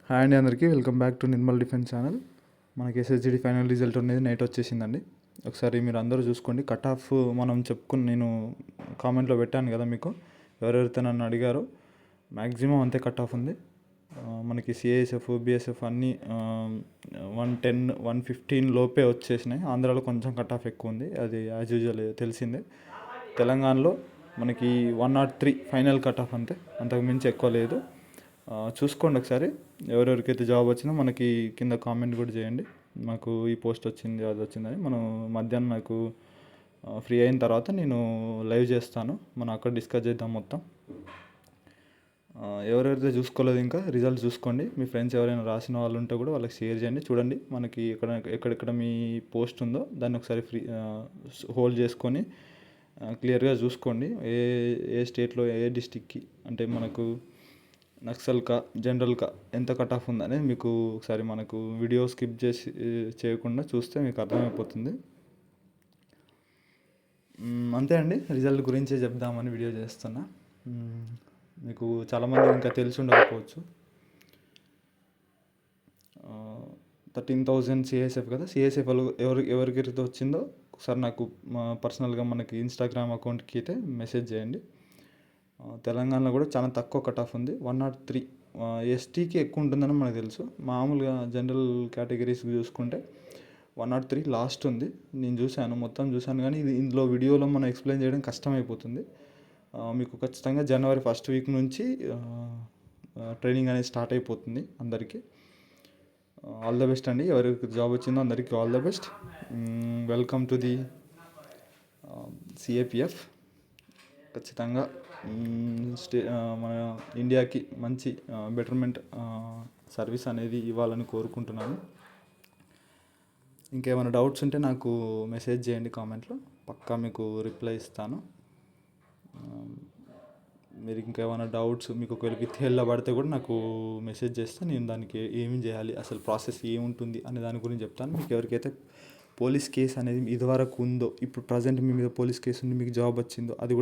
Hi అండి, అందరికీ welcome back to Nirmal defence channel. మనకి ఎస్ఎస్జిడి ఫైనల్ రిజల్ట్ అనేది నైట్ వచ్చేసిందండి. ఒకసారి మీరు అందరూ చూసుకోండి. కట్ ఆఫ్ మనం చెప్పుకుని నేను కామెంట్లో పెట్టాను కదా మీకు, ఎవరెవరైతే నన్ను అడిగారో మ్యాక్సిమం అంతే కట్ ఆఫ్ ఉంది. మనకి సిఐఎస్ఎఫ్ బిఎస్ఎఫ్ అన్నీ 110 115 లోపే వచ్చేసినాయి. ఆంధ్రాలో కొంచెం కట్ ఆఫ్ ఎక్కువ ఉంది, అది యాజ్ యూజువల్ తెలిసిందే. తెలంగాణలో మనకి 103 ఫైనల్ కట్ ఆఫ్ అంతే, అంతకు మించి ఎక్కువ లేదు. చూసుకోండి ఒకసారి. ఎవరెవరికైతే జాబ్ వచ్చిందో మనకి కింద కామెంట్ కూడా చేయండి, మాకు ఈ పోస్ట్ వచ్చింది అది వచ్చిందని. మనం మధ్యాహ్నం నాకు ఫ్రీ అయిన తర్వాత నేను లైవ్ చేస్తాను, మనం అక్కడ డిస్కస్ చేద్దాం మొత్తం. ఎవరెవరైతే చూసుకోలేదు ఇంకా రిజల్ట్ చూసుకోండి. మీ ఫ్రెండ్స్ ఎవరైనా రాసిన వాళ్ళు ఉంటే కూడా వాళ్ళకి షేర్ చేయండి. చూడండి మనకి ఎక్కడెక్కడ మీ పోస్ట్ ఉందో దాన్ని ఒకసారి హోల్డ్ చేసుకొని క్లియర్గా చూసుకోండి. ఏ ఏ స్టేట్లో ఏ డిస్టిక్కి అంటే మనకు నక్సల్కా జనరల్కా ఎంత కట్ ఆఫ్ ఉందనేది మీకు ఒకసారి మనకు వీడియో స్కిప్ చేయకుండా చూస్తే మీకు అర్థమైపోతుంది. అంతే అండి, రిజల్ట్ గురించే చెప్దామని వీడియో చేస్తున్నా. మీకు చాలామంది ఇంకా తెలిసి ఉండకపోవచ్చు. 13,000 సిఐఎస్ఎఫ్ కదా, సిఐఎస్ఎఫ్ ఎవరికైతే వచ్చిందో ఒకసారి నాకు పర్సనల్గా మనకి ఇన్స్టాగ్రామ్ అకౌంట్కి అయితే మెసేజ్ చేయండి. తెలంగాణలో కూడా చాలా తక్కువ కట్ ఆఫ్ ఉంది, 103. ఎస్టీకి ఎక్కువ ఉంటుందని మనకు తెలుసు. మామూలుగా జనరల్ కేటగిరీస్కి చూసుకుంటే 103 లాస్ట్ ఉంది. నేను చూశాను, మొత్తం చూశాను, కానీ ఇందులో వీడియోలో మనం ఎక్స్ప్లెయిన్ చేయడం కష్టమైపోతుంది. మీకు ఖచ్చితంగా జనవరి 1st వీక్ నుంచి ట్రైనింగ్ అనేది స్టార్ట్ అయిపోతుంది అందరికీ. ఆల్ ద బెస్ట్ అండి, ఎవరికి జాబ్ వచ్చిందో అందరికీ all the best. Welcome to the CAPF. ఖచ్చితంగా మన ఇండియాకి మంచి బెటర్మెంట్ సర్వీస్ అనేది ఇవ్వాలని కోరుకుంటున్నాను. ఇంకేమైనా డౌట్స్ ఉంటే నాకు మెసేజ్ చేయండి కామెంట్లో, పక్కా మీకు రిప్లై ఇస్తాను. మీరు ఇంకేమైనా డౌట్స్ మీకు ఒకవేళ విత్ పడితే కూడా నాకు మెసేజ్ చేస్తే నేను దానికి ఏమి చేయాలి, అసలు ప్రాసెస్ ఏముంటుంది అనే దాని గురించి చెప్తాను. మీకు ఎవరికైతే పోలీస్ కేసు అనేది ఇదివరకు ఉందో, ఇప్పుడు ప్రజెంట్ మీ మీద పోలీస్ కేసు ఉండి మీకు జాబ్ వచ్చిందో అది కూడా